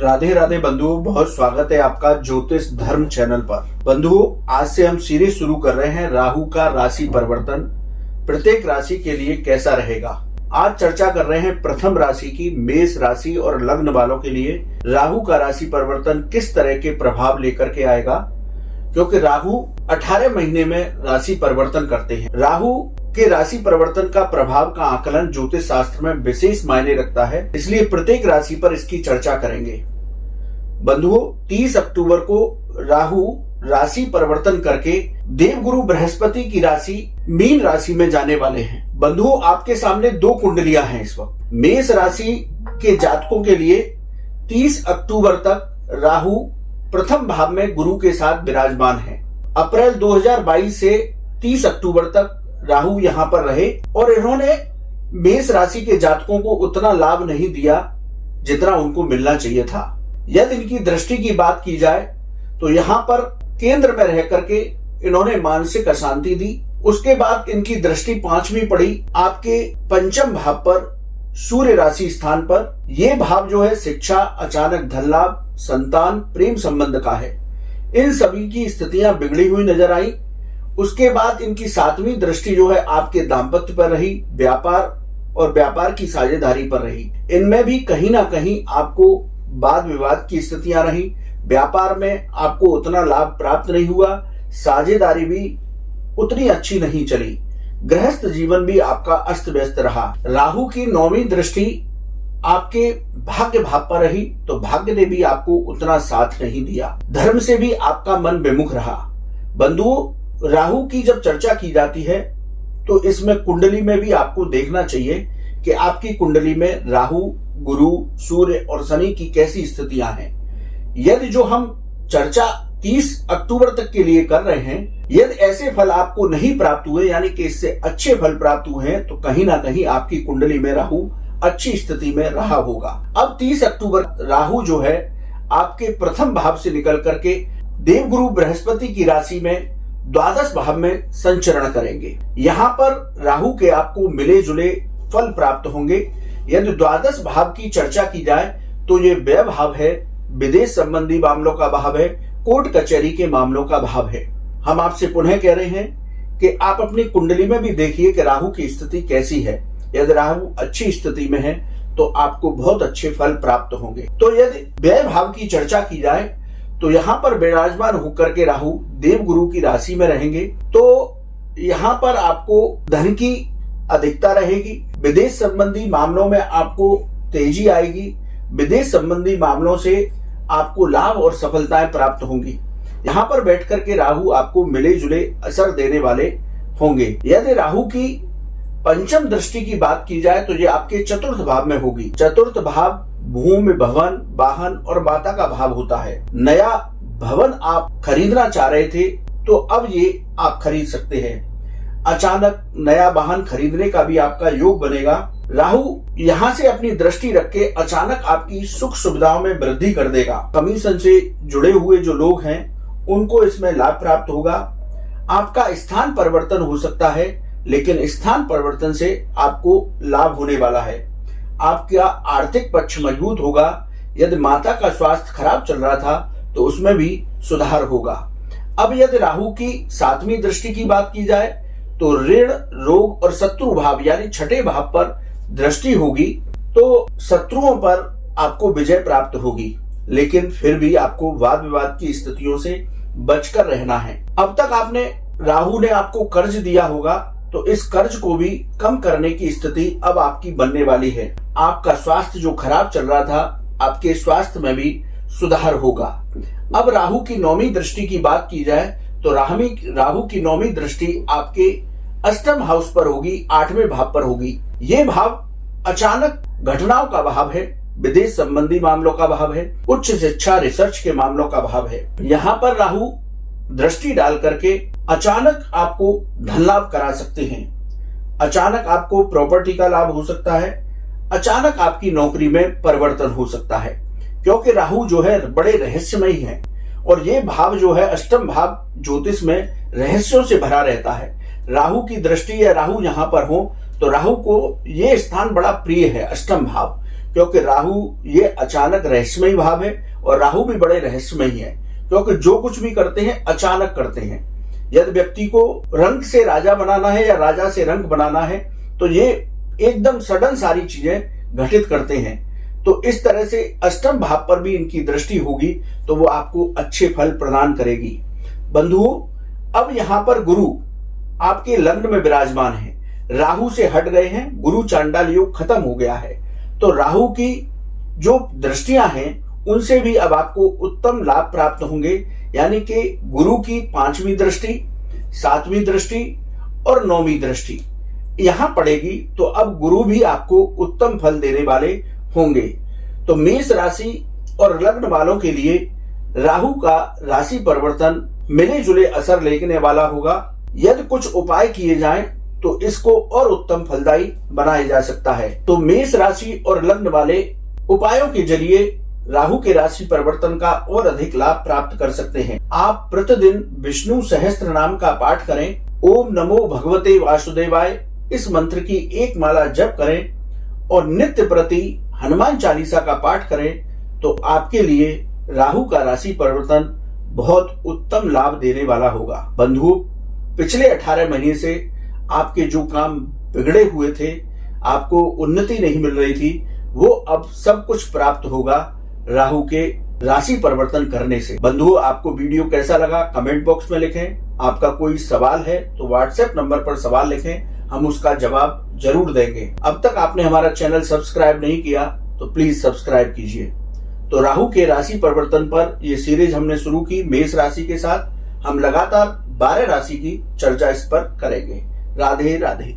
राधे राधे बंधुओं, बहुत स्वागत है आपका ज्योतिष धर्म चैनल पर। बंधुओं, आज से हम सीरीज शुरू कर रहे हैं राहु का राशि परिवर्तन प्रत्येक राशि के लिए कैसा रहेगा। आज चर्चा कर रहे हैं प्रथम राशि की, मेष राशि और लग्न वालों के लिए राहु का राशि परिवर्तन किस तरह के प्रभाव लेकर के आएगा, क्योंकि राहु 18 महीने में राशि परिवर्तन करते हैं। राहु के राशि परिवर्तन का प्रभाव का आकलन ज्योतिष शास्त्र में विशेष मायने रखता है, इसलिए प्रत्येक राशि पर इसकी चर्चा करेंगे। बंधुओं, 30 अक्टूबर को राहु राशि परिवर्तन करके देवगुरु बृहस्पति की राशि मीन राशि में जाने वाले हैं। बंधुओं, आपके सामने दो कुंडलियां हैं इस वक्त। मेष राशि के जातकों के लिए 30 अक्टूबर तक राहु प्रथम भाव में गुरु के साथ विराजमान है। अप्रैल 2022 से 30 अक्टूबर तक राहु यहां पर रहे और इन्होंने मेष राशि के जातकों को उतना लाभ नहीं दिया जितना उनको मिलना चाहिए था। यदि इनकी दृष्टि की बात की जाए तो यहां पर केंद्र में रह करके इन्होंने मानसिक अशांति दी। उसके बाद इनकी दृष्टि 5वीं पड़ी आपके पंचम भाव पर, सूर्य राशि स्थान पर। यह भाव जो है शिक्षा, अचानक धन लाभ, संतान, प्रेम संबंध का है। इन सभी की स्थितियां बिगड़ी हुई नजर आई। उसके बाद इनकी 7वीं दृष्टि जो है आपके दाम्पत्य पर रही, व्यापार और व्यापार की साझेदारी पर रही। इनमें भी कहीं ना कहीं आपको वाद विवाद की स्थितियां रही। व्यापार में आपको उतना लाभ प्राप्त नहीं हुआ, साझेदारी भी उतनी अच्छी नहीं चली, गृहस्थ जीवन भी आपका अस्त व्यस्त रहा। राहु की 9वीं दृष्टि आपके भाग्य भाव पर रही तो भाग्य ने भी आपको उतना साथ नहीं दिया। धर्म से भी आपका मन विमुख रहा। बंधुओं, राहु की जब चर्चा की जाती है तो इसमें कुंडली में भी आपको देखना चाहिए कि आपकी कुंडली में राहु, गुरु, सूर्य और शनि की कैसी स्थितियां हैं। यदि जो हम चर्चा 30 अक्टूबर तक के लिए कर रहे हैं, यदि ऐसे फल आपको नहीं प्राप्त हुए, यानी कि इससे अच्छे फल प्राप्त हुए हैं, तो कहीं ना कहीं आपकी कुंडली में राहु अच्छी स्थिति में रहा होगा। अब 30 अक्टूबर राहु जो है आपके प्रथम भाव से निकल करके देवगुरु बृहस्पति की राशि में द्वादश भाव में संचरण करेंगे। यहां पर राहु के आपको मिले जुले फल प्राप्त होंगे। यदि द्वादश भाव की चर्चा की जाए तो ये व्यय भाव है, विदेश संबंधी मामलों का भाव है, कोर्ट कचहरी के मामलों का भाव है। हम आपसे पुनः कह रहे हैं कि आप अपनी कुंडली में भी देखिए कि राहु की स्थिति कैसी है। यदि राहु अच्छी स्थिति में है तो आपको बहुत अच्छे फल प्राप्त होंगे। तो यदि व्यय भाव की चर्चा की जाए तो यहां पर विराजमान होकर के राहु देवगुरु की राशि में रहेंगे तो यहां पर आपको धन की अधिकता रहेगी। विदेश संबंधी मामलों में आपको तेजी आएगी। विदेश संबंधी मामलों से आपको लाभ और सफलताएं प्राप्त होंगी। यहां पर बैठ करके राहु आपको मिले जुले असर देने वाले होंगे। यदि राहु की पंचम दृष्टि की बात की जाए तो ये आपके चतुर्थ भाव में होगी। चतुर्थ भाव भूमि, भवन, वाहन और माता का भाव होता है। नया भवन आप खरीदना चाह रहे थे तो अब ये आप खरीद सकते हैं। अचानक नया वाहन खरीदने का भी आपका योग बनेगा। राहु यहां से अपनी दृष्टि रख के अचानक आपकी सुख सुविधाओं में वृद्धि कर देगा। कमीशन से जुड़े हुए जो लोग हैं उनको इसमें लाभ प्राप्त होगा। आपका स्थान परिवर्तन हो सकता है, लेकिन स्थान परिवर्तन से आपको लाभ होने वाला है। आपका आर्थिक पक्ष मजबूत होगा। यदि माता का स्वास्थ्य खराब चल रहा था तो उसमें भी सुधार होगा। अब यदि राहु की 7वीं दृष्टि की बात की जाए तो ऋण, रोग और शत्रु भाव यानी छठे भाव पर दृष्टि होगी तो शत्रुओं पर आपको विजय प्राप्त होगी, लेकिन फिर भी आपको वाद विवाद की स्थितियों से बचकर रहना है। अब तक आपने राहु ने आपको कर्ज दिया होगा तो इस कर्ज को भी कम करने की स्थिति अब आपकी बनने वाली है। आपका स्वास्थ्य जो खराब चल रहा था, आपके स्वास्थ्य में भी सुधार होगा। अब राहु की 9वीं दृष्टि की बात की जाए तो राहु की 9वीं दृष्टि आपके अष्टम हाउस पर होगी, 8वें भाव पर होगी। ये भाव अचानक घटनाओं का भाव है, विदेश संबंधी मामलों का भाव है, उच्च शिक्षा, रिसर्च के मामलों का भाव है। यहाँ पर राहु दृष्टि डाल करके अचानक आपको धन लाभ करा सकते हैं। अचानक आपको प्रॉपर्टी का लाभ हो सकता है। अचानक आपकी नौकरी में परिवर्तन हो सकता है, क्योंकि राहु जो है बड़े रहस्यमयी है और ये भाव जो है अष्टम भाव ज्योतिष में रहस्यों से भरा रहता है। राहु की दृष्टि या राहु यहाँ पर हो तो राहु को ये स्थान बड़ा प्रिय है, अष्टम भाव, क्योंकि राहु ये अचानक रहस्यमयी भाव है और राहु भी बड़े रहस्यमयी है, क्योंकि जो कुछ भी करते हैं अचानक करते हैं। यदि व्यक्ति को रंक से राजा बनाना है या राजा से रंक बनाना है तो ये एकदम सडन सारी चीजें घटित करते हैं। तो इस तरह से अष्टम भाव पर भी इनकी दृष्टि होगी तो वो आपको अच्छे फल प्रदान करेगी। बंधुओं, अब यहां पर गुरु आपके लग्न में विराजमान है, राहु से हट गए हैं, गुरु चांडाल योग खत्म हो गया है। तो राहु की जो दृष्टियां हैं उनसे भी अब आपको उत्तम लाभ प्राप्त होंगे, यानी कि गुरु की 5वीं दृष्टि, 7वीं दृष्टि और 9वीं दृष्टि यहां पड़ेगी। तो अब गुरु भी आपको उत्तम फल देने वाले होंगे। तो मेष राशि और लग्न वालों के लिए राहु का राशि परिवर्तन मिले जुले असर लेने वाला होगा। यदि कुछ उपाय किए जाएं तो इसको और उत्तम फलदायी बनाया जा सकता है। तो मेष राशि और लग्न वाले उपायों के जरिए राहु के राशि परिवर्तन का और अधिक लाभ प्राप्त कर सकते हैं। आप प्रतिदिन विष्णु सहस्त्र नाम का पाठ करें, ओम नमो भगवते वासुदेवाय इस मंत्र की 1 माला जप करें और नित्य प्रति हनुमान चालीसा का पाठ करें तो आपके लिए राहु का राशि परिवर्तन बहुत उत्तम लाभ देने वाला होगा। बंधुओं, पिछले 18 महीने से आपके जो काम बिगड़े हुए थे, आपको उन्नति नहीं मिल रही थी, वो अब सब कुछ प्राप्त होगा राहु के राशि परिवर्तन करने से। बंधुओं, आपको वीडियो कैसा लगा कमेंट बॉक्स में लिखें। आपका कोई सवाल है तो व्हाट्सएप नंबर पर सवाल लिखें, हम उसका जवाब जरूर देंगे। अब तक आपने हमारा चैनल सब्सक्राइब नहीं किया तो प्लीज सब्सक्राइब कीजिए। तो राहु के राशि परिवर्तन पर यह सीरीज हमने शुरू की मेष राशि के साथ। हम लगातार 12 राशि की चर्चा इस पर करेंगे। राधे राधे।